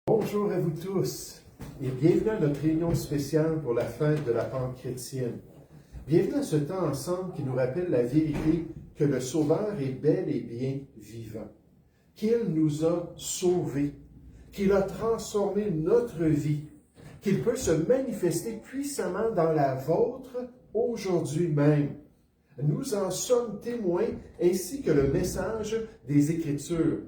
Bonjour à vous tous et bienvenue à notre réunion spéciale pour la fête de la Pâque chrétienne. Bienvenue à ce temps ensemble qui nous rappelle la vérité que le Sauveur est bel et bien vivant, qu'il nous a sauvés, qu'il a transformé notre vie, qu'il peut se manifester puissamment dans la vôtre aujourd'hui même. Nous en sommes témoins ainsi que le message des Écritures.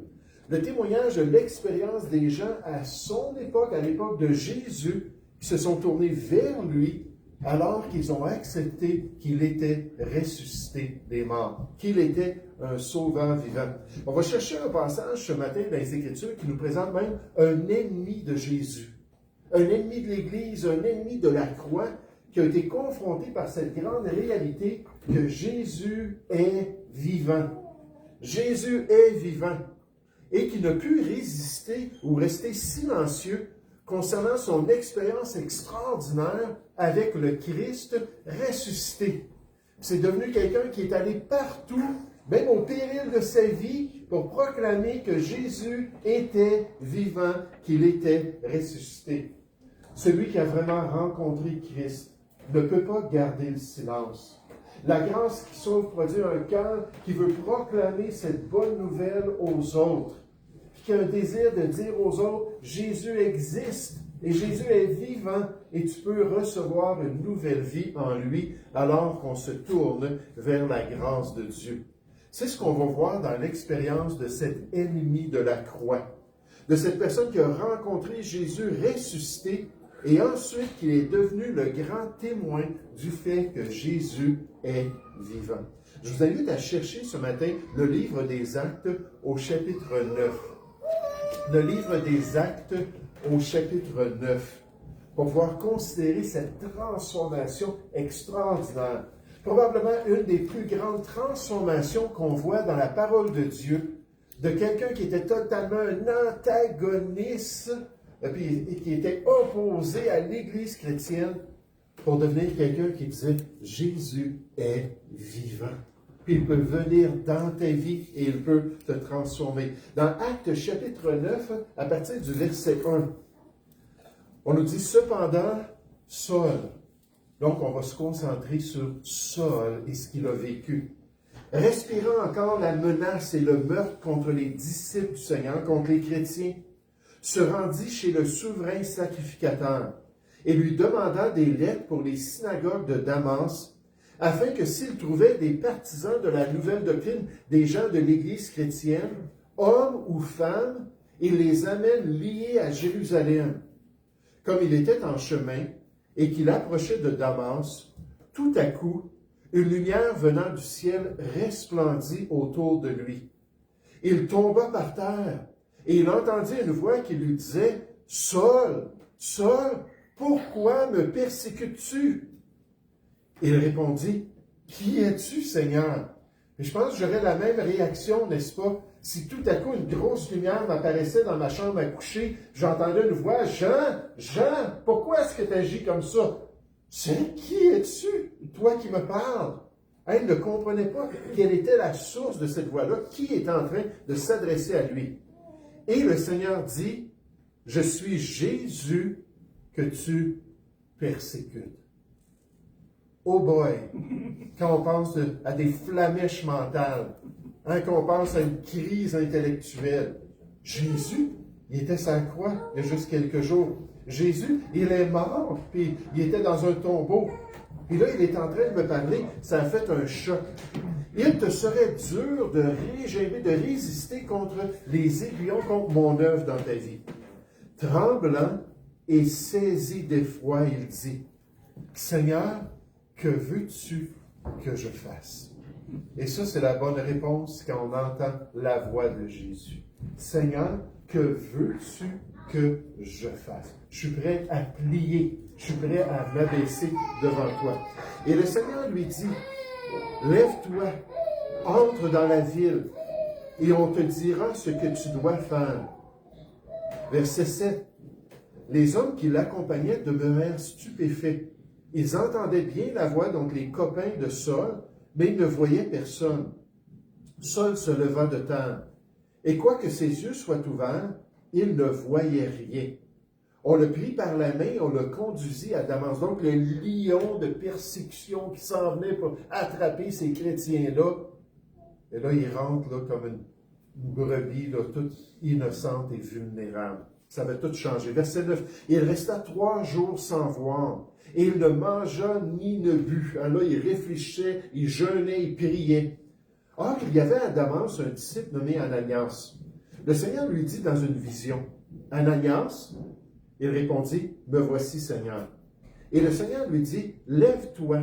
Le témoignage de l'expérience des gens à son époque, à l'époque de Jésus, qui se sont tournés vers lui alors qu'ils ont accepté qu'il était ressuscité des morts, qu'il était un sauveur vivant. On va chercher un passage ce matin dans les Écritures qui nous présente même un ennemi de Jésus, un ennemi de l'Église, un ennemi de la croix qui a été confronté par cette grande réalité que Jésus est vivant. Jésus est vivant. Et qui n'a pu résister ou rester silencieux concernant son expérience extraordinaire avec le Christ ressuscité. C'est devenu quelqu'un qui est allé partout, même au péril de sa vie, pour proclamer que Jésus était vivant, qu'il était ressuscité. Celui qui a vraiment rencontré Christ ne peut pas garder le silence. La grâce qui sauve produit un cœur qui veut proclamer cette bonne nouvelle aux autres, qui a un désir de dire aux autres, Jésus existe et Jésus est vivant et tu peux recevoir une nouvelle vie en lui alors qu'on se tourne vers la grâce de Dieu. C'est ce qu'on va voir dans l'expérience de cet ennemi de la croix, de cette personne qui a rencontré Jésus ressuscité et ensuite qui est devenu le grand témoin du fait que Jésus est vivant. Je vous invite à chercher ce matin le livre des Actes au chapitre 9. Le livre des Actes au chapitre 9 pour pouvoir considérer cette transformation extraordinaire. Probablement une des plus grandes transformations qu'on voit dans la parole de Dieu, de quelqu'un qui était totalement un antagoniste et qui était opposé à l'Église chrétienne pour devenir quelqu'un qui disait « Jésus est vivant ». Puis il peut venir dans ta vie et il peut te transformer. Dans Actes chapitre 9, à partir du verset 1, on nous dit « Cependant, Saul ». Donc on va se concentrer sur Saul et ce qu'il a vécu. Respirant encore la menace et le meurtre contre les disciples du Seigneur, contre les chrétiens, se rendit chez le souverain sacrificateur et lui demanda des lettres pour les synagogues de Damas, afin que s'il trouvait des partisans de la nouvelle doctrine, des gens de l'Église chrétienne, hommes ou femmes, il les amène liés à Jérusalem. Comme il était en chemin et qu'il approchait de Damas, tout à coup, une lumière venant du ciel resplendit autour de lui. Il tomba par terre et il entendit une voix qui lui disait « Saul, Saul, pourquoi me persécutes-tu » Il répondit, « Qui es-tu, Seigneur? » Et je pense que j'aurais la même réaction, n'est-ce pas? Si tout à coup une grosse lumière m'apparaissait dans ma chambre à coucher, j'entendais une voix, « Jean, Jean, pourquoi est-ce que tu agis comme ça? » C'est qui es-tu, toi qui me parles? Elle ne comprenait pas quelle était la source de cette voix-là, qui était en train de s'adresser à lui. Et le Seigneur dit, « Je suis Jésus que tu persécutes. » Oh boy, quand on pense à des flamèches mentales, quand on pense à une crise intellectuelle, Jésus, il était sur la croix il y a juste quelques jours. Jésus, il est mort, puis il était dans un tombeau. Puis là, il est en train de me parler, ça a fait un choc. Il te serait dur de résister contre les aiguillons, contre mon œuvre dans ta vie. Tremblant et saisi d'effroi, il dit, « Seigneur, que veux-tu que je fasse? » Et ça, c'est la bonne réponse quand on entend la voix de Jésus. « Seigneur, que veux-tu que je fasse? » Je suis prêt à plier, je suis prêt à m'abaisser devant toi. Et le Seigneur lui dit, « Lève-toi, entre dans la ville, et on te dira ce que tu dois faire. » Verset 7. Les hommes qui l'accompagnaient demeurèrent stupéfaits. Ils entendaient bien la voix, donc les copains de Saul, mais ils ne voyaient personne. Saul se leva de terre, et quoique ses yeux soient ouverts, il ne voyait rien. On le prit par la main, on le conduisit à Damas. Donc, le lion de persécution qui s'en venait pour attraper ces chrétiens-là. Et là, il rentre là, comme une brebis là, toute innocente et vulnérable. Ça avait tout changé. Verset 9. Il resta 3 jours sans voir. Et il ne mangea ni ne but. Là, il réfléchissait, il jeûnait, il priait. Or, il y avait à Damas un disciple nommé Ananias. Le Seigneur lui dit dans une vision, « Ananias ?» Il répondit, « Me voici, Seigneur. » Et le Seigneur lui dit, « Lève-toi,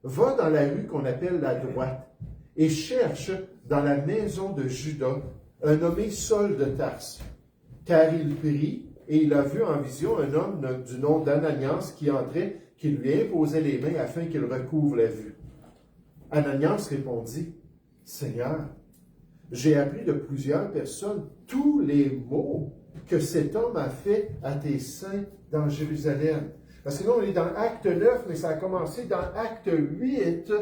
va dans la rue qu'on appelle la droite, et cherche dans la maison de Judas un nommé Saul de Tarse. Car il prie, et il a vu en vision un homme du nom d'Ananias qui entrait, qui lui imposait les mains afin qu'il recouvre la vue. Ananias répondit, « Seigneur, j'ai appris de plusieurs personnes tous les maux que cet homme a fait à tes saints dans Jérusalem. » Parce que là, on est dans Acte 9, mais ça a commencé dans Acte 8,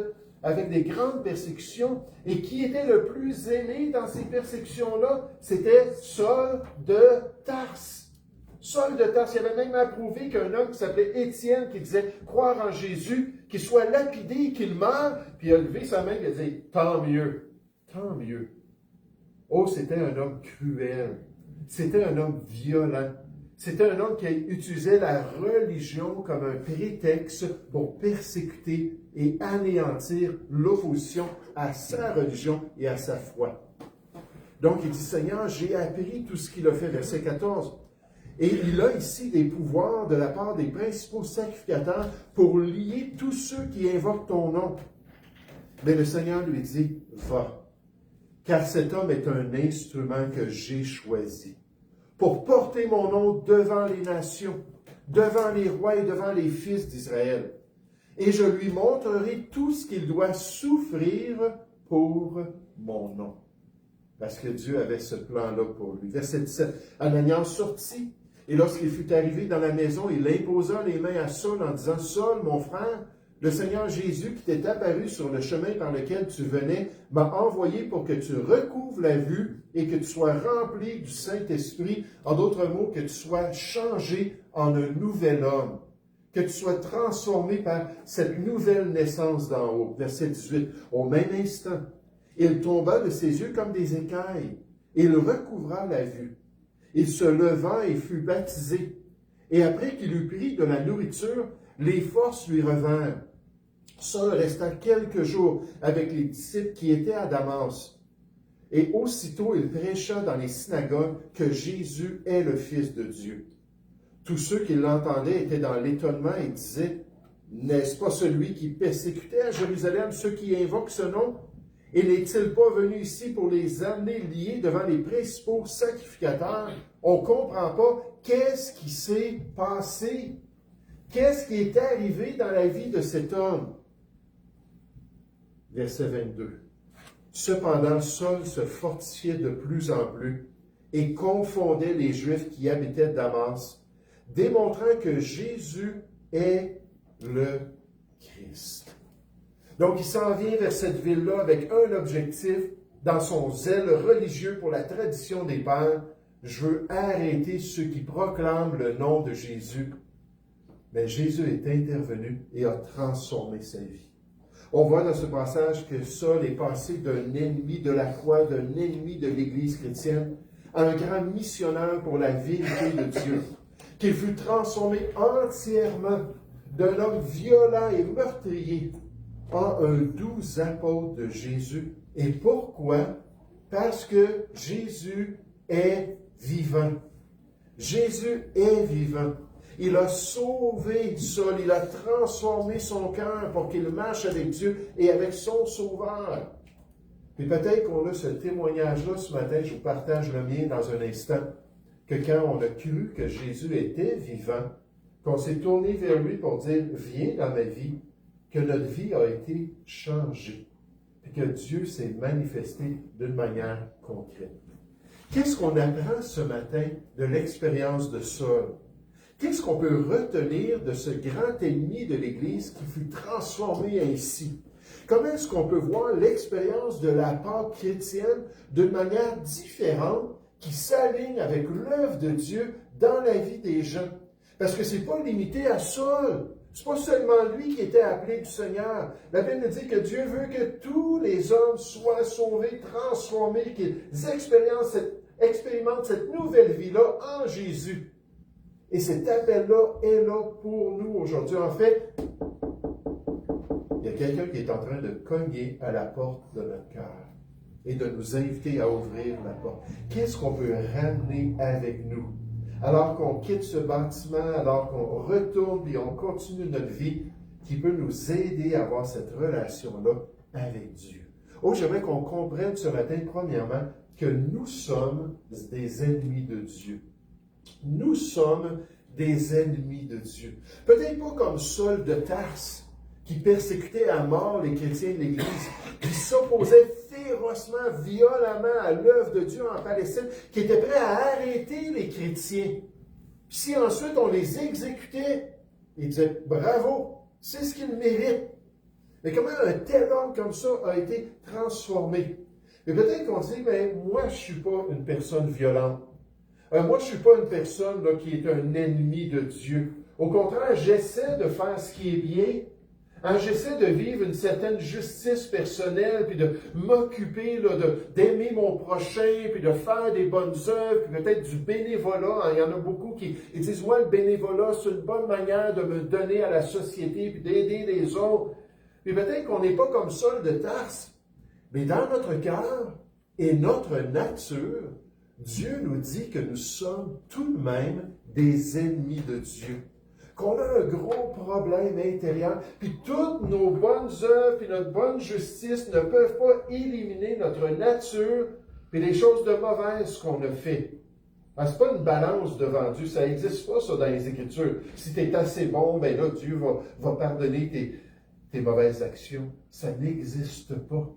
avec des grandes persécutions. Et qui était le plus zélé dans ces persécutions-là? C'était Saul de Tarse. Saul de Tarse, il avait même approuvé qu'un homme qui s'appelait Étienne, qui disait croire en Jésus, qu'il soit lapidé, qu'il meure, puis il a levé sa main et il a dit « Tant mieux, tant mieux. » Oh, c'était un homme cruel. C'était un homme violent. C'était un homme qui utilisait la religion comme un prétexte pour persécuter et anéantir l'opposition à sa religion et à sa foi. Donc, il dit, Seigneur, j'ai appris tout ce qu'il a fait. Verset 14. Et il a ici des pouvoirs de la part des principaux sacrificateurs pour lier tous ceux qui invoquent ton nom. Mais le Seigneur lui dit, va. Car cet homme est un instrument que j'ai choisi pour porter mon nom devant les nations, devant les rois et devant les fils d'Israël. Et je lui montrerai tout ce qu'il doit souffrir pour mon nom. Parce que Dieu avait ce plan-là pour lui. Verset 17. Ananias sortit, et lorsqu'il fut arrivé dans la maison, il imposa les mains à Saul en disant, « Saul, mon frère, le Seigneur Jésus qui t'est apparu sur le chemin par lequel tu venais m'a envoyé pour que tu recouvres la vue et que tu sois rempli du Saint-Esprit. En d'autres mots, que tu sois changé en un nouvel homme, que tu sois transformé par cette nouvelle naissance d'en haut. » Verset 18. Au même instant, il tomba de ses yeux comme des écailles et il recouvra la vue. Il se leva et fut baptisé. Et après qu'il eut pris de la nourriture, les forces lui revinrent. Saul resta quelques jours avec les disciples qui étaient à Damas. Et aussitôt il prêcha dans les synagogues que Jésus est le Fils de Dieu. Tous ceux qui l'entendaient étaient dans l'étonnement et disaient, « N'est-ce pas celui qui persécutait à Jérusalem ceux qui invoquent ce nom? Et n'est-il pas venu ici pour les amener liés devant les principaux sacrificateurs? » On ne comprend pas qu'est-ce qui s'est passé. Qu'est-ce qui est arrivé dans la vie de cet homme? Verset 22. Cependant, Saul se fortifiait de plus en plus et confondait les Juifs qui habitaient Damas, démontrant que Jésus est le Christ. Donc, il s'en vient vers cette ville-là avec un objectif, dans son zèle religieux pour la tradition des pères. Je veux arrêter ceux qui proclament le nom de Jésus. Mais Jésus est intervenu et a transformé sa vie. On voit dans ce passage que Saul est passé d'un ennemi de la croix, d'un ennemi de l'Église chrétienne, à un grand missionnaire pour la vérité de Dieu. Qu'il fut transformé entièrement d'un homme violent et meurtrier en un doux apôtre de Jésus. Et pourquoi? Parce que Jésus est vivant. Jésus est vivant. Il a sauvé Saul, il a transformé son cœur pour qu'il marche avec Dieu et avec son Sauveur. Puis peut-être qu'on a ce témoignage-là ce matin, je vous partage le mien dans un instant, que quand on a cru que Jésus était vivant, qu'on s'est tourné vers lui pour dire « Viens dans ma vie », que notre vie a été changée, et que Dieu s'est manifesté d'une manière concrète. Qu'est-ce qu'on apprend ce matin de l'expérience de Saul? Qu'est-ce qu'on peut retenir de ce grand ennemi de l'Église qui fut transformé ainsi? Comment est-ce qu'on peut voir l'expérience de la Pâque chrétienne d'une manière différente qui s'aligne avec l'œuvre de Dieu dans la vie des gens. Parce que ce n'est pas limité à Saul. Ce n'est pas seulement lui qui était appelé du Seigneur. La Bible nous dit que Dieu veut que tous les hommes soient sauvés, transformés, qu'ils expérimentent cette nouvelle vie-là en Jésus. Et cet appel-là est là pour nous aujourd'hui. En fait, il y a quelqu'un qui est en train de cogner à la porte de notre cœur et de nous inviter à ouvrir la porte. Qu'est-ce qu'on peut ramener avec nous? Alors qu'on quitte ce bâtiment, alors qu'on retourne et on continue notre vie, qui peut nous aider à avoir cette relation-là avec Dieu. Oh, j'aimerais qu'on comprenne ce matin, premièrement, que nous sommes des ennemis de Dieu. Nous sommes des ennemis de Dieu. Peut-être pas comme Saul de Tarse, qui persécutait à mort les chrétiens de l'Église, qui s'opposait férocement, violemment à l'œuvre de Dieu en Palestine, qui était prêt à arrêter les chrétiens. Puis si ensuite on les exécutait, il disait « Bravo, c'est ce qu'ils méritent ». Mais comment un tel homme comme ça a été transformé? Et peut-être qu'on dit « Mais moi, je ne suis pas une personne violente. Moi, je ne suis pas une personne là, qui est un ennemi de Dieu. Au contraire, j'essaie de faire ce qui est bien. J'essaie de vivre une certaine justice personnelle, puis de m'occuper d'aimer mon prochain, puis de faire des bonnes œuvres, puis peut-être du bénévolat. Il y en a beaucoup qui disent, moi, le bénévolat, c'est une bonne manière de me donner à la société, puis d'aider les autres. Puis peut-être qu'on n'est pas comme Saul de Tarse, mais dans notre cœur et notre nature, Dieu nous dit que nous sommes tout de même des ennemis de Dieu. Qu'on a un gros problème intérieur, puis toutes nos bonnes œuvres et notre bonne justice ne peuvent pas éliminer notre nature et les choses de mauvaises qu'on a fait. Ce n'est pas une balance devant Dieu, ça n'existe pas ça dans les Écritures. Si tu es assez bon, ben là, Dieu va pardonner tes mauvaises actions. Ça n'existe pas.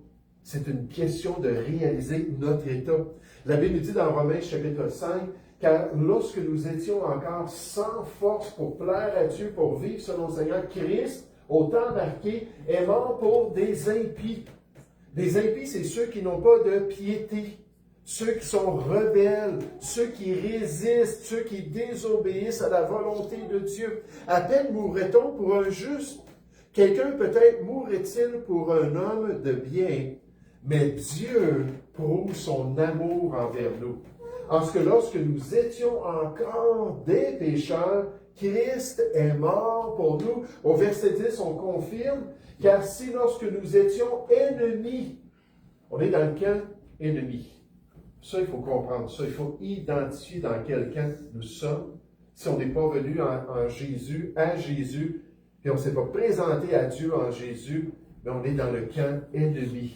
C'est une question de réaliser notre état. La Bible nous dit dans Romains chapitre 5, car lorsque nous étions encore sans force pour plaire à Dieu, pour vivre selon le Seigneur, Christ, au temps marqué, est mort pour des impies. Des impies, c'est ceux qui n'ont pas de piété, ceux qui sont rebelles, ceux qui résistent, ceux qui désobéissent à la volonté de Dieu. À peine mourrait-on pour un juste. Quelqu'un peut-être mourrait-il pour un homme de bien, mais Dieu prouve son amour envers nous. En ce que lorsque nous étions encore des pécheurs, Christ est mort pour nous. Au verset 10, on confirme, car si lorsque nous étions ennemis, on est dans le camp ennemi. Ça, il faut comprendre ça. Il faut identifier dans quel camp nous sommes. Si on n'est pas venu à Jésus, puis on ne s'est pas présenté à Dieu en Jésus, mais on est dans le camp ennemi.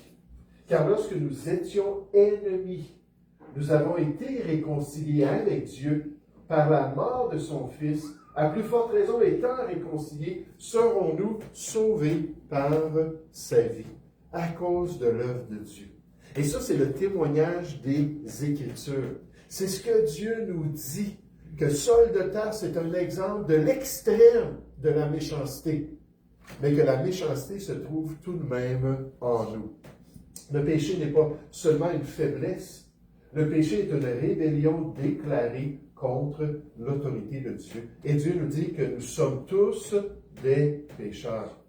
Car lorsque nous étions ennemis, nous avons été réconciliés avec Dieu par la mort de son Fils. À plus forte raison, étant réconciliés, serons-nous sauvés par sa vie, à cause de l'œuvre de Dieu. Et ça, c'est le témoignage des Écritures. C'est ce que Dieu nous dit, que Saul de Tarse est un exemple de l'extrême de la méchanceté, mais que la méchanceté se trouve tout de même en nous. Le péché n'est pas seulement une faiblesse, le péché est une rébellion déclarée contre l'autorité de Dieu. Et Dieu nous dit que nous sommes tous des pécheurs.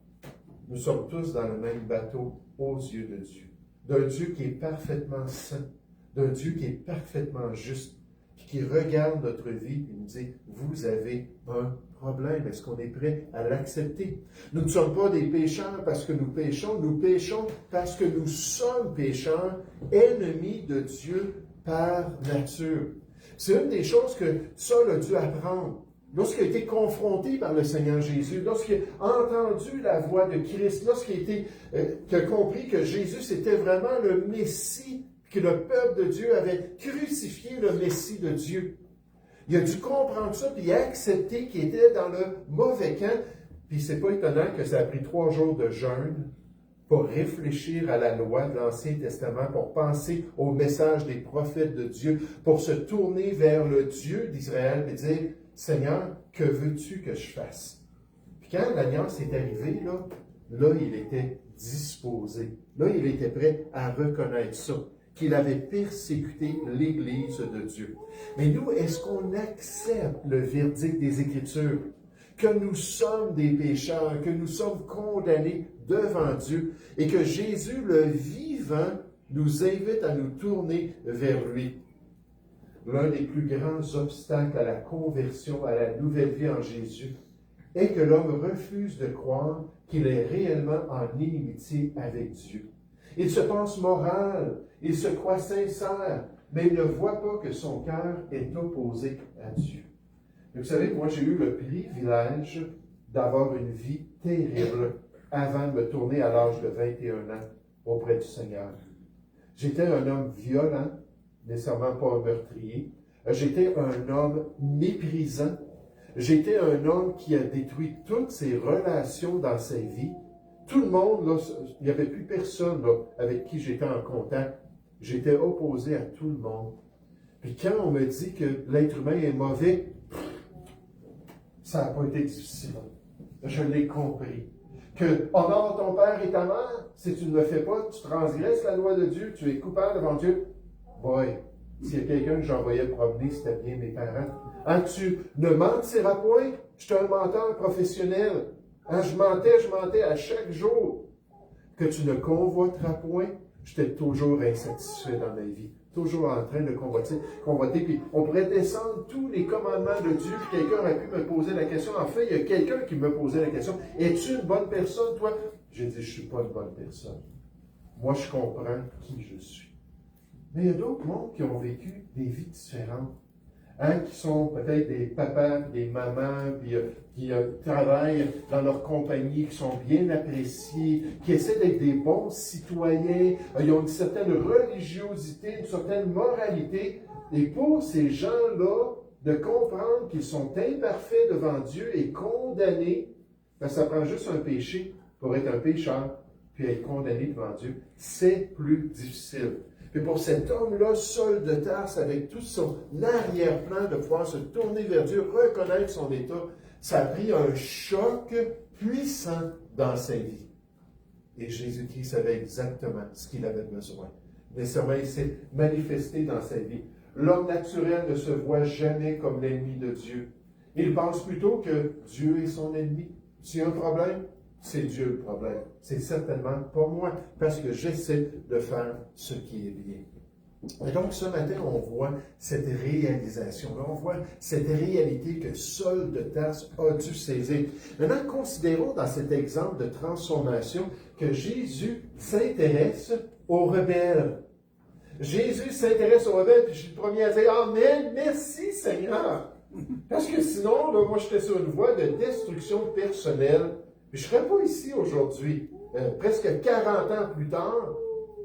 Nous sommes tous dans le même bateau aux yeux de Dieu. D'un Dieu qui est parfaitement saint, d'un Dieu qui est parfaitement juste, puis qui regarde notre vie et nous dit, vous avez un problème. Est-ce qu'on est prêt à l'accepter? Nous ne sommes pas des pécheurs parce que nous péchons parce que nous sommes pécheurs, ennemis de Dieu par nature. C'est une des choses que Saul a dû apprendre. Lorsqu'il a été confronté par le Seigneur Jésus, lorsqu'il a entendu la voix de Christ, lorsqu'il a compris que Jésus c'était vraiment le Messie, que le peuple de Dieu avait crucifié le Messie de Dieu. Il a dû comprendre ça, puis accepter qu'il était dans le mauvais camp. Puis c'est pas étonnant que ça a pris 3 jours de jeûne pour réfléchir à la loi de l'Ancien Testament, pour penser au message des prophètes de Dieu, pour se tourner vers le Dieu d'Israël et dire, Seigneur, que veux-tu que je fasse? Puis quand l'alliance est arrivée, là, il était disposé. Là, il était prêt à reconnaître ça. qu'il avait persécuté l'Église de Dieu. Mais nous, est-ce qu'on accepte le verdict des Écritures? Que nous sommes des pécheurs, que nous sommes condamnés devant Dieu et que Jésus, le vivant, nous invite à nous tourner vers lui. L'un des plus grands obstacles à la conversion, à la nouvelle vie en Jésus, est que l'homme refuse de croire qu'il est réellement en inimitié avec Dieu. Il se pense moral, il se croit sincère, mais il ne voit pas que son cœur est opposé à Dieu. Et vous savez, moi j'ai eu le privilège d'avoir une vie terrible avant de me tourner à l'âge de 21 ans auprès du Seigneur. J'étais un homme violent, nécessairement pas un meurtrier. J'étais un homme méprisant. J'étais un homme qui a détruit toutes ses relations dans sa vie. Tout le monde, là, il n'y avait plus personne là, avec qui j'étais en contact. J'étais opposé à tout le monde. Puis quand on me dit que l'être humain est mauvais, ça n'a pas été difficile. Je l'ai compris. Que honore ton père et ta mère, si tu ne le fais pas, tu transgresses la loi de Dieu, tu es coupable devant Dieu. Boy, s'il y a quelqu'un que j'envoyais promener, c'était bien mes parents. Hein, tu ne mentiras point, je suis un menteur professionnel. Hein, je mentais à chaque jour. Que tu ne convoiteras point, j'étais toujours insatisfait dans ma vie. Toujours en train de convoiter. Puis on pourrait descendre tous les commandements de Dieu, puis quelqu'un aurait pu me poser la question. En fait, il y a quelqu'un qui me posait la question. Es-tu une bonne personne, toi? J'ai dit, je ne suis pas une bonne personne. Moi, je comprends qui je suis. Mais il y a d'autres mondes qui ont vécu des vies différentes. Hein, qui sont peut-être des papas, des mamans, puis, qui travaillent dans leur compagnie, qui sont bien appréciés, qui essaient d'être des bons citoyens, ils ont une certaine religiosité, une certaine moralité. Et pour ces gens-là, de comprendre qu'ils sont imparfaits devant Dieu et condamnés, ben, ça prend juste un péché pour être un pécheur, puis être condamné devant Dieu, c'est plus difficile. Et pour cet homme-là, Saul de Tarse, avec tout son arrière-plan de pouvoir se tourner vers Dieu, reconnaître son état, ça a pris un choc puissant dans sa vie. Et Jésus-Christ savait exactement ce qu'il avait besoin. Nécessairement, il s'est manifesté dans sa vie. L'homme naturel ne se voit jamais comme l'ennemi de Dieu. Il pense plutôt que Dieu est son ennemi. S'il y a un problème, c'est Dieu le problème. C'est certainement pas moi, parce que j'essaie de faire ce qui est bien. Et donc, ce matin, on voit cette réalisation-là, on voit cette réalité que Saul de Tarse a dû saisir. Maintenant, considérons dans cet exemple de transformation que Jésus s'intéresse aux rebelles. Jésus s'intéresse aux rebelles, puis je suis le premier à dire « Amen, merci Seigneur! » Parce que sinon, là, moi, j'étais sur une voie de destruction personnelle. Je ne serais pas ici aujourd'hui, presque 40 ans plus tard,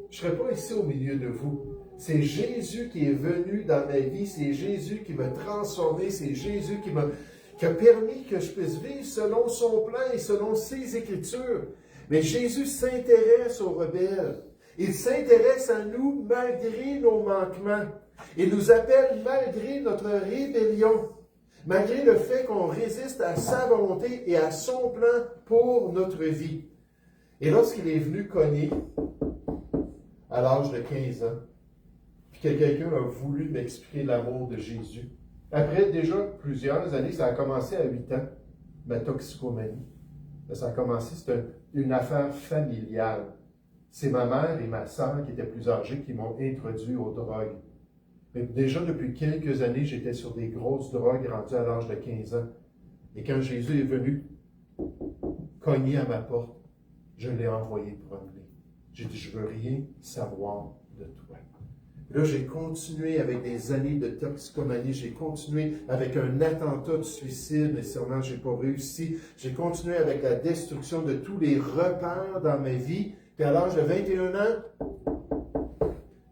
je ne serais pas ici au milieu de vous. C'est Jésus qui est venu dans ma vie, c'est Jésus qui m'a transformé, c'est Jésus qui a permis que je puisse vivre selon son plan et selon ses Écritures. Mais Jésus s'intéresse aux rebelles. Il s'intéresse à nous malgré nos manquements. Il nous appelle malgré notre rébellion. Malgré le fait qu'on résiste à sa volonté et à son plan pour notre vie. Et lorsqu'il est venu cogner, à l'âge de 15 ans, puis que quelqu'un a voulu m'expliquer l'amour de Jésus, après déjà plusieurs années, ça a commencé à 8 ans, ma toxicomanie. Ça a commencé, c'était une affaire familiale. C'est ma mère et ma sœur qui étaient plus âgées qui m'ont introduit aux drogues. Mais déjà, depuis quelques années, j'étais sur des grosses drogues rendues à l'âge de 15 ans. Et quand Jésus est venu cogner à ma porte, je l'ai envoyé promener. J'ai dit, je ne veux rien savoir de toi. Et là, j'ai continué avec des années de toxicomanie. J'ai continué avec un attentat de suicide, mais sûrement, je n'ai pas réussi. J'ai continué avec la destruction de tous les repères dans ma vie. Puis à l'âge de 21 ans,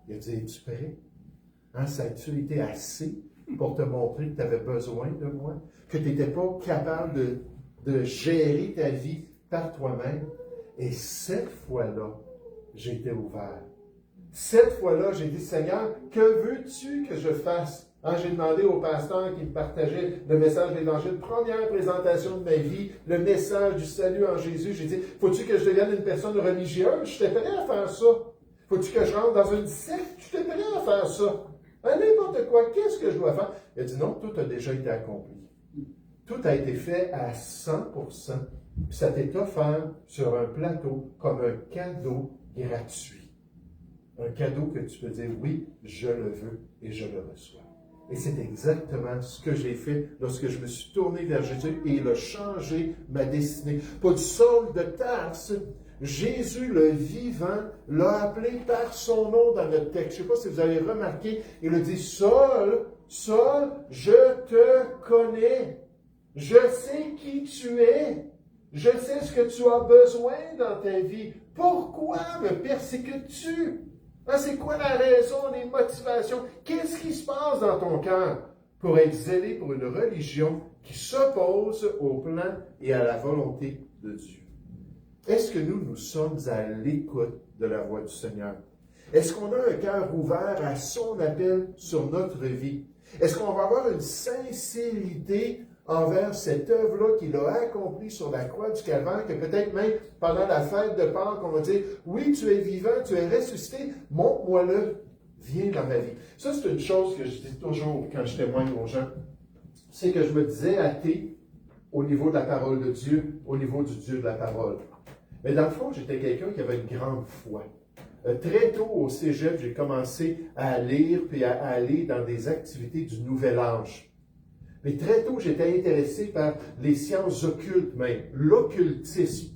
il a dit, es-tu prêt? Hein, ça a-tu été assez pour te montrer que tu avais besoin de moi? Que tu n'étais pas capable de gérer ta vie par toi-même? Et cette fois-là, j'étais ouvert. Cette fois-là, j'ai dit, Seigneur, que veux-tu que je fasse? Hein, j'ai demandé au pasteur qui me partageait le message de l'Évangile, première présentation de ma vie, le message du salut en Jésus. J'ai dit, faut-tu que je devienne une personne religieuse? J'étais prêt à faire ça. Faut-tu que je rentre dans une secte? Tu t'es prêt à faire ça. À n'importe quoi, qu'est-ce que je dois faire? Il a dit non, tout a déjà été accompli. Tout a été fait à 100%. Puis ça t'est offert sur un plateau comme un cadeau gratuit. Un cadeau que tu peux dire, oui, je le veux et je le reçois. Et c'est exactement ce que j'ai fait lorsque je me suis tourné vers Jésus et il a changé ma destinée. Paul Saul de Tarse, Jésus le vivant l'a appelé par son nom dans notre texte. Je ne sais pas si vous avez remarqué, il a dit, Saul, Saul, je te connais. Je sais qui tu es. Je sais ce que tu as besoin dans ta vie. Pourquoi me persécutes-tu? C'est quoi la raison, les motivations? Qu'est-ce qui se passe dans ton cœur pour être zélé pour une religion qui s'oppose au plan et à la volonté de Dieu? Est-ce que nous sommes à l'écoute de la voix du Seigneur? Est-ce qu'on a un cœur ouvert à son appel sur notre vie? Est-ce qu'on va avoir une sincérité envers cette œuvre-là qu'il a accomplie sur la croix du Calvaire, que peut-être même pendant la fête de Pâques, on va dire, oui, tu es vivant, tu es ressuscité, montre-moi-le, viens dans ma vie. Ça, c'est une chose que je dis toujours quand je témoigne aux gens, c'est que je me disais athée au niveau de la parole de Dieu, au niveau du Dieu de la parole. Mais dans le fond, j'étais quelqu'un qui avait une grande foi. Très tôt au cégep, j'ai commencé à lire puis à aller dans des activités du nouvel âge. Mais très tôt, j'étais intéressé par les sciences occultes même, l'occultisme.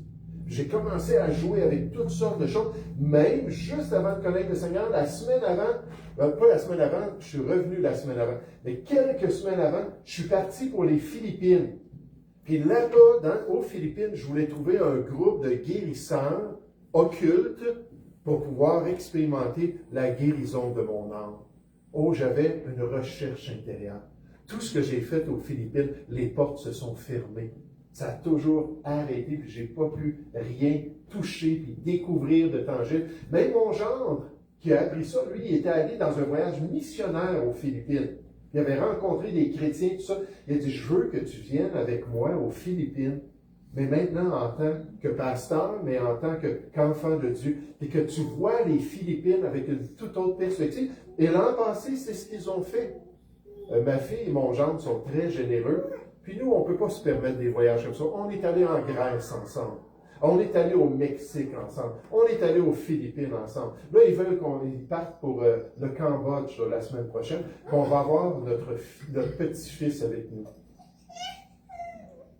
J'ai commencé à jouer avec toutes sortes de choses, même juste avant de connaître le Seigneur, la semaine avant, pas la semaine avant, je suis revenu la semaine avant, mais quelques semaines avant, je suis parti pour les Philippines. Puis là-bas, aux Philippines, je voulais trouver un groupe de guérisseurs occultes pour pouvoir expérimenter la guérison de mon âme. Oh, j'avais une recherche intérieure. Tout ce que j'ai fait aux Philippines, les portes se sont fermées. Ça a toujours arrêté, puis je n'ai pas pu rien toucher, puis découvrir de tangible. Même mon gendre, qui a appris ça, lui, il était allé dans un voyage missionnaire aux Philippines. Il avait rencontré des chrétiens, tout ça. Il a dit, je veux que tu viennes avec moi aux Philippines, mais maintenant en tant que pasteur, mais en tant qu'enfant de Dieu, et que tu vois les Philippines avec une toute autre perspective. Et l'an passé, c'est ce qu'ils ont fait. Ma fille et mon gendre sont très généreux. Puis nous, on ne peut pas se permettre des voyages comme ça. On est allé en Grèce ensemble. On est allé au Mexique ensemble. On est allé aux Philippines ensemble. Là, ils veulent qu'on parte pour le Cambodge là, la semaine prochaine. Qu'on va avoir notre petit-fils avec nous.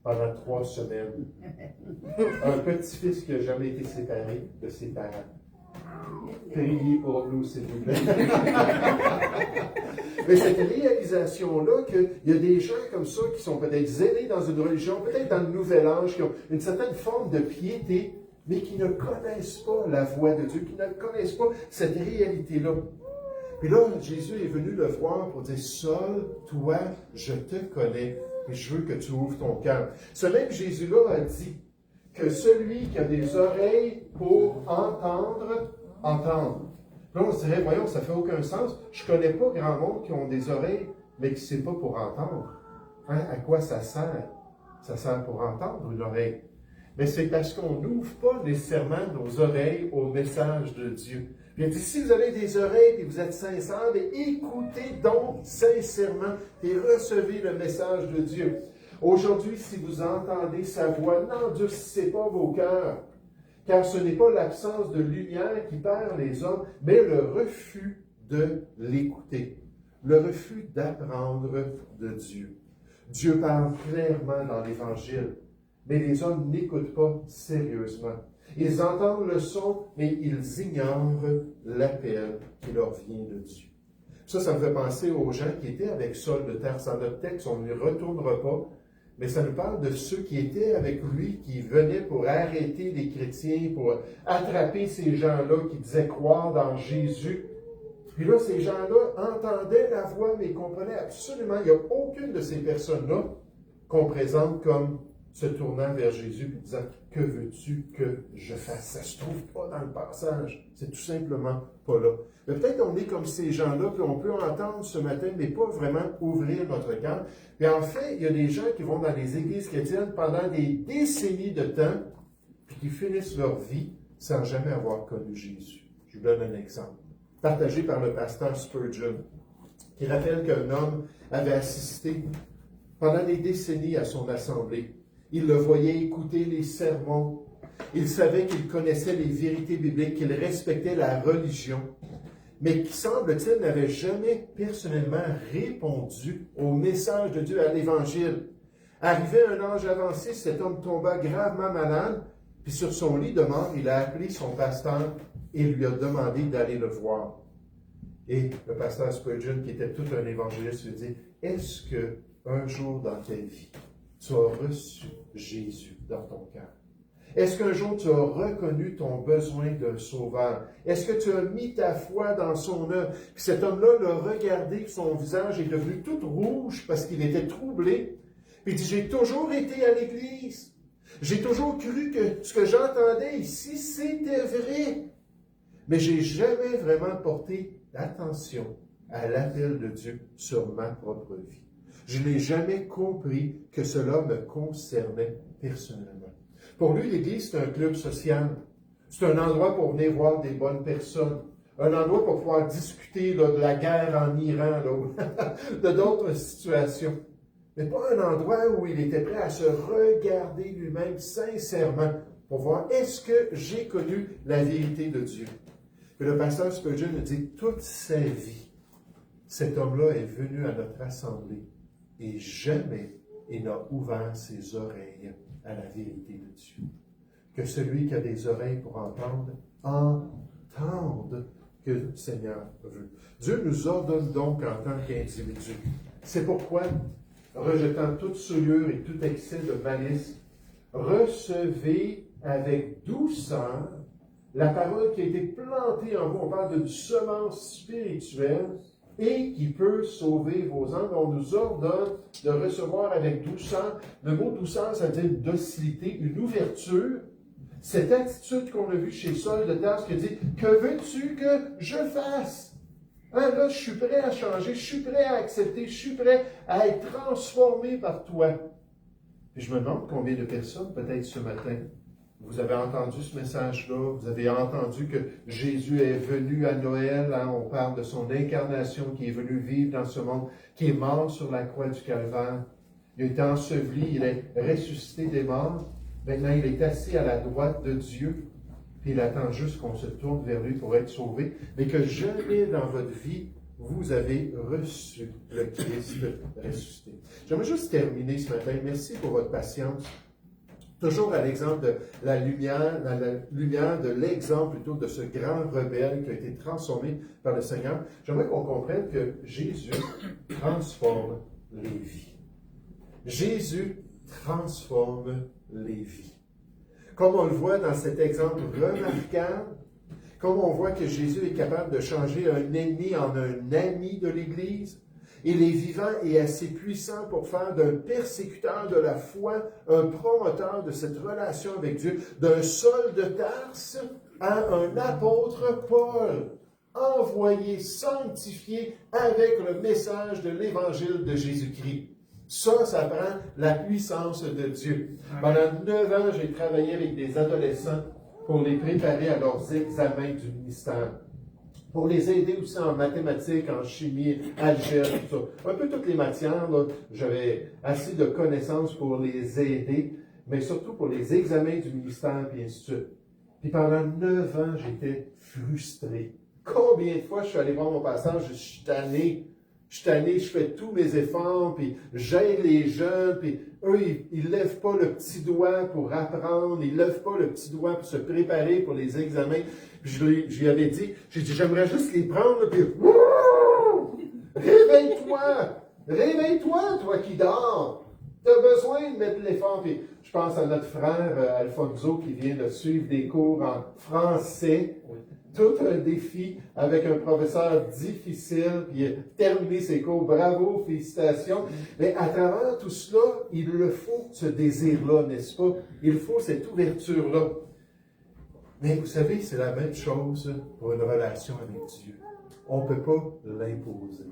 Pendant 3 semaines. Un petit-fils qui n'a jamais été séparé de ses parents. Priez pour nous, s'il vous plaît. Mais cette réalisation-là, qu'il y a des gens comme ça qui sont peut-être zélés dans une religion, peut-être dans le Nouvel Âge, qui ont une certaine forme de piété, mais qui ne connaissent pas la voix de Dieu, qui ne connaissent pas cette réalité-là. Puis là, Jésus est venu le voir pour dire, Saul, toi, je te connais, et je veux que tu ouvres ton cœur. Ce même Jésus-là a dit que celui qui a des oreilles pour entendre, entendre. Là, on se dirait, voyons, ça ne fait aucun sens. Je ne connais pas grand monde qui ont des oreilles, mais qui ne sait pas pour entendre. À quoi ça sert? Ça sert pour entendre une oreille. Mais c'est parce qu'on n'ouvre pas nécessairement nos oreilles au message de Dieu. Puis il dit, si vous avez des oreilles et vous êtes sincères, écoutez donc sincèrement et recevez le message de Dieu. Aujourd'hui, si vous entendez sa voix, n'endurcissez pas vos cœurs. Car ce n'est pas l'absence de lumière qui perd les hommes, mais le refus de l'écouter, le refus d'apprendre de Dieu. Dieu parle clairement dans l'Évangile, mais les hommes n'écoutent pas sérieusement. Ils entendent le son, mais ils ignorent l'appel qui leur vient de Dieu. Ça me fait penser aux gens qui étaient avec Saul de Tarse. Dans notre texte, on n'y retournera pas, mais ça nous parle de ceux qui étaient avec lui, qui venaient pour arrêter les chrétiens, pour attraper ces gens-là qui disaient croire dans Jésus. Puis là, ces gens-là entendaient la voix, mais ils comprenaient absolument. Il n'y a aucune de ces personnes-là qu'on présente comme se tournant vers Jésus et disant « Que veux-tu que je fasse? » Ça ne se trouve pas dans le passage. C'est tout simplement pas là. Mais peut-être qu'on est comme ces gens-là, puis on peut entendre ce matin, mais pas vraiment ouvrir notre cœur. Puis en fait, il y a des gens qui vont dans les églises chrétiennes pendant des décennies de temps, puis qui finissent leur vie sans jamais avoir connu Jésus. Je vous donne un exemple, partagé par le pasteur Spurgeon, qui rappelle qu'un homme avait assisté pendant des décennies à son assemblée. Il le voyait écouter les sermons. Il savait qu'il connaissait les vérités bibliques, qu'il respectait la religion, mais qui, semble-t-il, n'avait jamais personnellement répondu au message de Dieu, à l'Évangile. Arrivé à un âge avancé, cet homme tomba gravement malade, puis sur son lit de mort, il a appelé son pasteur et lui a demandé d'aller le voir. Et le pasteur Spurgeon, qui était tout un évangéliste, lui dit, est-ce que un jour dans ta vie, tu as reçu Jésus dans ton cœur? Est-ce qu'un jour tu as reconnu ton besoin d'un sauveur? Est-ce que tu as mis ta foi dans son œuvre? Puis cet homme-là l'a regardé, son visage est devenu tout rouge parce qu'il était troublé. Puis il dit, j'ai toujours été à l'église. J'ai toujours cru que ce que j'entendais ici, c'était vrai. Mais j'ai jamais vraiment porté attention à l'appel de Dieu sur ma propre vie. Je n'ai jamais compris que cela me concernait personnellement. Pour lui, l'Église, c'est un club social. C'est un endroit pour venir voir des bonnes personnes. Un endroit pour pouvoir discuter là, de la guerre en Iran, là, de d'autres situations. Mais pas un endroit où il était prêt à se regarder lui-même sincèrement pour voir est-ce que j'ai connu la vérité de Dieu. Et le pasteur Spurgeon nous dit, toute sa vie, cet homme-là est venu à notre assemblée et jamais il n'a ouvert ses oreilles à la vérité de Dieu. Que celui qui a des oreilles pour entendre, entende que le Seigneur veut. Dieu nous ordonne donc en tant qu'individus. C'est pourquoi, rejetant toute souillure et tout excès de malice, recevez avec douceur la parole qui a été plantée en vous. On parle d'une semence spirituelle et qui peut sauver vos âmes. On nous ordonne de recevoir avec douceur. Le mot douceur, ça veut dire une docilité, une ouverture. Cette attitude qu'on a vue chez Saul de Tarse qui dit « Que veux-tu que je fasse? » Là, je suis prêt à changer, je suis prêt à accepter, je suis prêt à être transformé par toi. Et je me demande combien de personnes, peut-être ce matin, vous avez entendu ce message-là, vous avez entendu que Jésus est venu à Noël, hein, on parle de son incarnation, qui est venu vivre dans ce monde, qui est mort sur la croix du Calvaire. Il a été enseveli, il est ressuscité des morts. Maintenant, il est assis à la droite de Dieu, puis il attend juste qu'on se tourne vers lui pour être sauvé, mais que jamais dans votre vie, vous avez reçu le Christ ressuscité. J'aimerais juste terminer ce matin. Merci pour votre patience. Toujours à l'exemple de la lumière de l'exemple plutôt de ce grand rebelle qui a été transformé par le Seigneur. J'aimerais qu'on comprenne que Jésus transforme les vies. Jésus transforme les vies. Comme on le voit dans cet exemple remarquable, comme on voit que Jésus est capable de changer un ennemi en un ami de l'Église, il est vivant et assez puissant pour faire d'un persécuteur de la foi un promoteur de cette relation avec Dieu, d'un Saul de Tarse à un apôtre Paul, envoyé, sanctifié avec le message de l'Évangile de Jésus-Christ. Ça prend la puissance de Dieu. Pendant 9 ans, j'ai travaillé avec des adolescents pour les préparer à leurs examens du ministère. Pour les aider aussi en mathématiques, en chimie, algèbre, tout ça. Un peu toutes les matières, là, j'avais assez de connaissances pour les aider, mais surtout pour les examens du ministère, puis ainsi de suite. Puis pendant 9 ans, j'étais frustré. Combien de fois je suis allé voir mon pasteur, je suis tanné, je fais tous mes efforts, puis j'aide les jeunes, puis eux, ils ne lèvent pas le petit doigt pour apprendre, ils ne lèvent pas le petit doigt pour se préparer pour les examens. Puis je lui avais dit, j'ai dit, j'aimerais juste les prendre, puis réveille-toi, toi qui dors. Tu as besoin de mettre l'effort. Puis je pense à notre frère Alfonso qui vient de suivre des cours en français. Tout un défi avec un professeur difficile, puis il a terminé ses cours. Bravo, félicitations. Mais à travers tout cela, il le faut ce désir-là, n'est-ce pas? Il faut cette ouverture-là. Mais vous savez, c'est la même chose pour une relation avec Dieu. On ne peut pas l'imposer.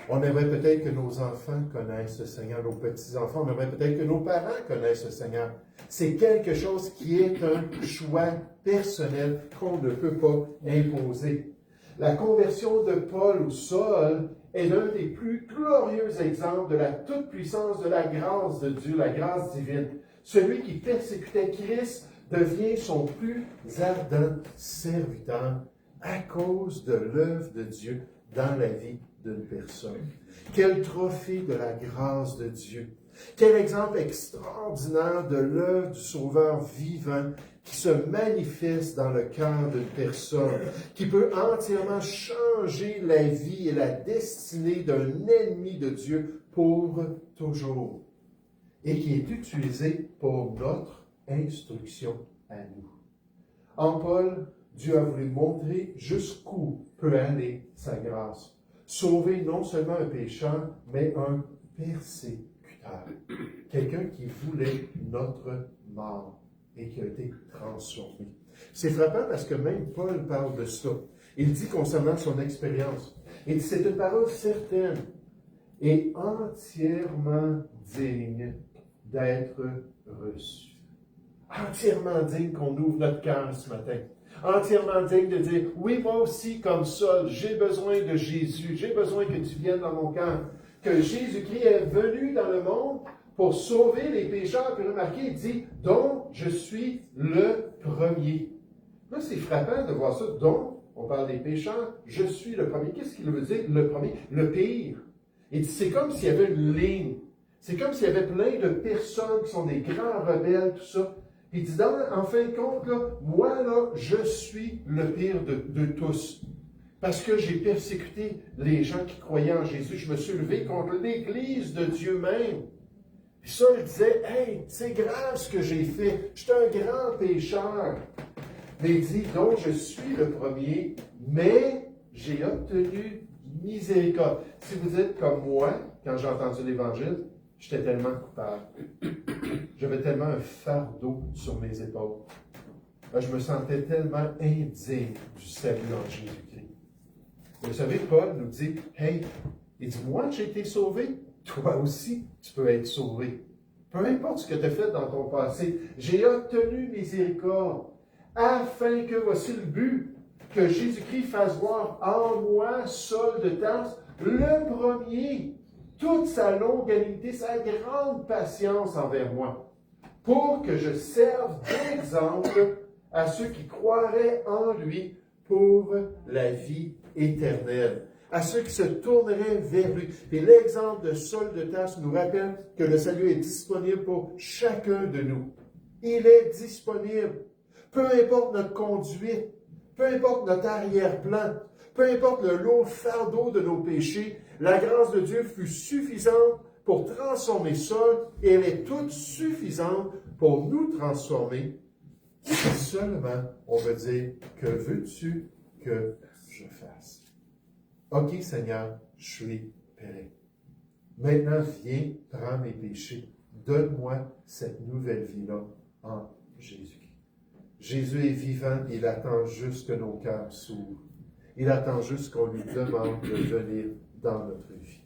On aimerait peut-être que nos enfants connaissent le Seigneur, nos petits-enfants. On aimerait peut-être que nos parents connaissent le Seigneur. C'est quelque chose qui est un choix personnel qu'on ne peut pas imposer. La conversion de Paul ou Saul est l'un des plus glorieux exemples de la toute-puissance de la grâce de Dieu, la grâce divine. Celui qui persécutait Christ devient son plus ardent serviteur à cause de l'œuvre de Dieu dans la vie d'une personne. Quel trophée de la grâce de Dieu! Quel exemple extraordinaire de l'œuvre du Sauveur vivant qui se manifeste dans le cœur d'une personne, qui peut entièrement changer la vie et la destinée d'un ennemi de Dieu pour toujours, et qui est utilisé pour notre instruction à nous. En Paul, Dieu a voulu montrer jusqu'où peut aller sa grâce. Sauver non seulement un pécheur, mais un persécuteur. Quelqu'un qui voulait notre mort et qui a été transformé. C'est frappant parce que même Paul parle de ça. Il dit concernant son expérience. Il dit, c'est une parole certaine et entièrement digne d'être reçue. Entièrement digne qu'on ouvre notre cœur ce matin. Entièrement digne de dire, oui, moi aussi, comme Saul, j'ai besoin de Jésus, j'ai besoin que tu viennes dans mon cœur, que Jésus-Christ est venu dans le monde pour sauver les pécheurs. Puis remarquez, il dit, dont je suis le premier. Là, c'est frappant de voir ça, dont, on parle des pécheurs, je suis le premier. Qu'est-ce qu'il veut dire, le premier? Le pire. Il dit, c'est comme s'il y avait une ligne. C'est comme s'il y avait plein de personnes qui sont des grands rebelles, tout ça. Il dit, en fin de compte, là, moi, là, je suis le pire de tous. Parce que j'ai persécuté les gens qui croyaient en Jésus. Je me suis levé contre l'Église de Dieu même. Puis ça, il disait, hey, c'est grave ce que j'ai fait. Je suis un grand pécheur. Mais il dit, donc je suis le premier, mais j'ai obtenu miséricorde. Si vous êtes comme moi, quand j'ai entendu l'Évangile, j'étais tellement coupable. J'avais tellement un fardeau sur mes épaules. Je me sentais tellement indigne du salut en Jésus-Christ. Vous savez, Paul nous dit, hey, il dit, moi j'ai été sauvé, toi aussi tu peux être sauvé. Peu importe ce que tu as fait dans ton passé, j'ai obtenu miséricorde, afin que, voici le but, que Jésus-Christ fasse voir en moi, Saul de Tarse, le premier, toute sa longanimité, sa grande patience envers moi, pour que je serve d'exemple à ceux qui croiraient en lui pour la vie éternelle, à ceux qui se tourneraient vers lui. Et l'exemple de Saul de Tarse nous rappelle que le salut est disponible pour chacun de nous. Il est disponible. Peu importe notre conduite, peu importe notre arrière-plan, peu importe le lourd fardeau de nos péchés, la grâce de Dieu fut suffisante pour transformer Saul et elle est toute suffisante pour nous transformer. Si seulement on veut dire, que veux-tu que je fasse? OK, Seigneur, je suis prêt. Maintenant, viens, prends mes péchés. Donne-moi cette nouvelle vie-là en Jésus-Christ. Jésus est vivant, il attend juste que nos cœurs s'ouvrent. Il attend juste qu'on lui demande de venir dans notre vie.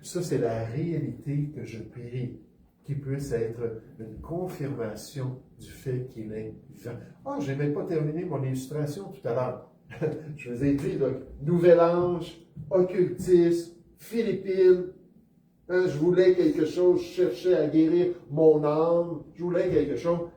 Ça, c'est la réalité que je prie, qui puisse être une confirmation du fait qu'il est vivant. Ah, je n'ai même pas terminé mon illustration tout à l'heure. Je vous ai dit, là, nouvel ange, occultisme, Philippines. Je voulais quelque chose, je cherchais à guérir mon âme, je voulais quelque chose.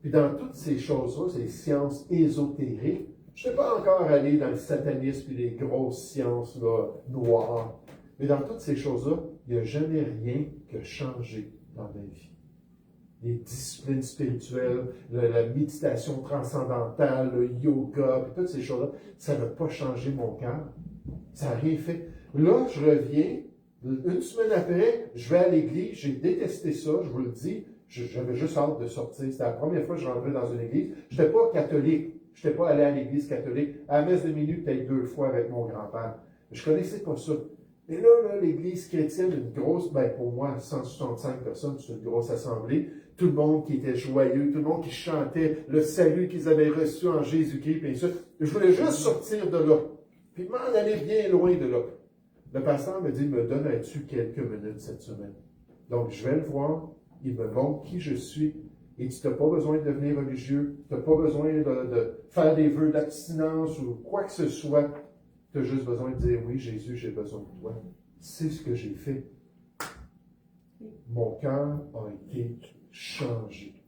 Puis dans toutes ces choses-là, ces sciences ésotériques, je ne suis pas encore allé dans le satanisme et les grosses sciences là, noires. Mais dans toutes ces choses-là, il n'y a jamais rien qui a changé dans ma vie. Les disciplines spirituelles, la méditation transcendantale, le yoga, puis toutes ces choses-là, ça n'a pas changé mon cœur. Ça n'a rien fait. Là, je reviens, une semaine après, je vais à l'église, j'ai détesté ça, je vous le dis, j'avais juste hâte de sortir. C'était la première fois que je rentrais dans une église. Je n'étais pas catholique, je n'étais pas allé à l'église catholique, à la messe de minuit peut-être 2 fois avec mon grand-père. Je ne connaissais pas ça. Mais là, l'église chrétienne, une grosse, pour moi, 165 personnes, c'est une grosse assemblée. Tout le monde qui était joyeux, tout le monde qui chantait le salut qu'ils avaient reçu en Jésus-Christ, et ça. Je voulais juste sortir de là. Puis m'en aller bien loin de là. le pasteur me dit, me donnerais-tu quelques minutes cette semaine? Donc, je vais le voir, il me montre qui je suis, et tu n'as pas besoin de devenir religieux, tu n'as pas besoin de faire des vœux d'abstinence ou quoi que ce soit. Tu as juste besoin de dire, oui, Jésus, j'ai besoin de toi. C'est ce que j'ai fait. Mon cœur a été changé.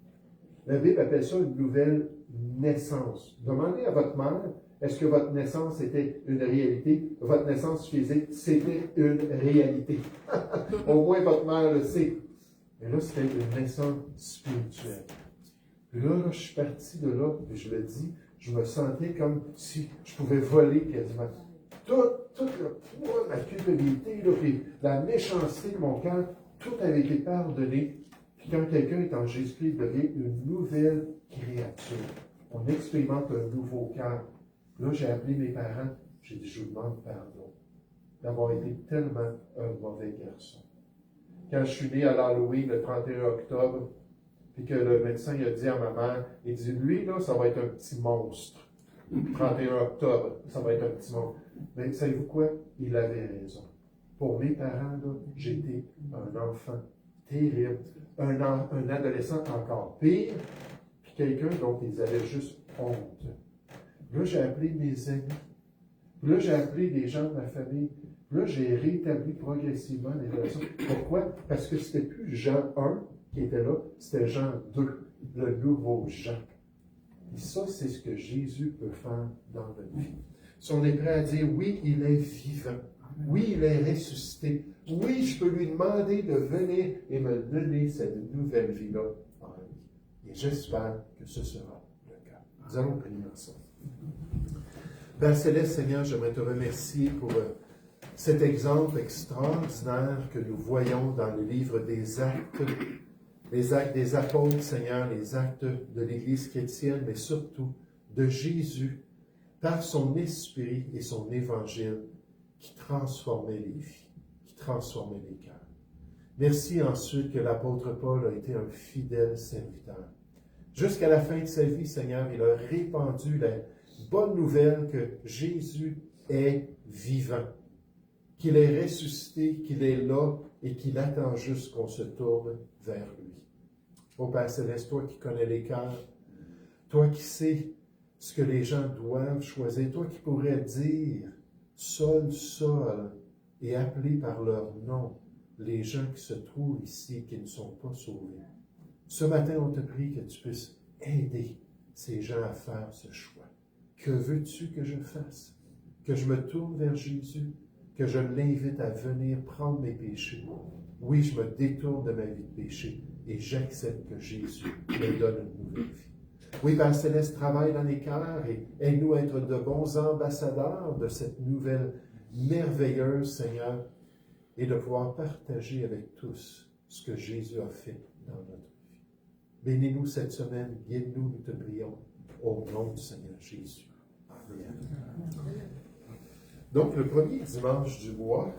La Bible appelle ça une nouvelle naissance. Demandez à votre mère, est-ce que votre naissance était une réalité? Votre naissance physique, c'était une réalité. Au moins, votre mère le sait. Mais là, c'était une naissance spirituelle. Puis là, je suis parti de là, et je le dis, je me sentais comme si je pouvais voler quasiment. Tout le poids, ma culpabilité, là, puis la méchanceté de mon cœur, tout avait été pardonné. Puis quand quelqu'un est en Jésus-Christ, il devient une nouvelle créature. On expérimente un nouveau cœur. Là, j'ai appelé mes parents, j'ai dit, je vous demande pardon d'avoir été tellement un mauvais garçon. Quand je suis né à l'Halloween le 31 octobre, puis que le médecin il a dit à ma mère, il dit, lui, là, ça va être un petit monstre. 31 octobre, ça va être un petit monstre. Mais savez-vous quoi? Il avait raison. Pour mes parents, là, j'étais un enfant terrible, un adolescent encore pire, puis quelqu'un dont ils avaient juste honte. Là, j'ai appelé mes amis. Là, j'ai appelé des gens de ma famille. Là, j'ai rétabli progressivement les relations. Pourquoi? Parce que c'était plus Jean 1 qui était là, c'était Jean 2, le nouveau Jean. Et ça, c'est ce que Jésus peut faire dans notre vie. Si on est prêt à dire, oui, il est vivant. Oui, il est ressuscité. Oui, je peux lui demander de venir et me donner cette nouvelle vie-là en lui. Et j'espère que ce sera le cas. Nous allons prier ensemble. Père Céleste, Seigneur, j'aimerais te remercier pour cet exemple extraordinaire que nous voyons dans le livre des actes des apôtres, Seigneur, les actes de l'Église chrétienne, mais surtout de Jésus, par son esprit et son évangile, qui transformait les vies, qui transformait les cœurs. Merci ensuite que l'apôtre Paul a été un fidèle serviteur. Jusqu'à la fin de sa vie, Seigneur, il a répandu la bonne nouvelle que Jésus est vivant, qu'il est ressuscité, qu'il est là et qu'il attend juste qu'on se tourne vers lui. Ô Père Céleste, toi qui connais les cœurs, toi qui sais ce que les gens doivent choisir, toi qui pourrais dire seul, et appeler par leur nom les gens qui se trouvent ici et qui ne sont pas sauvés. Ce matin, on te prie que tu puisses aider ces gens à faire ce choix. Que veux-tu que je fasse? Que je me tourne vers Jésus? Que je l'invite à venir prendre mes péchés? Oui, je me détourne de ma vie de péché et j'accepte que Jésus me donne une nouvelle vie. Oui, Père Céleste, travaille dans les cœurs et aide-nous à être de bons ambassadeurs de cette nouvelle merveilleuse, Seigneur, et de pouvoir partager avec tous ce que Jésus a fait dans notre vie. Bénis-nous cette semaine, guide-nous, nous te prions, au nom du Seigneur Jésus. Amen. Donc, le premier dimanche du mois,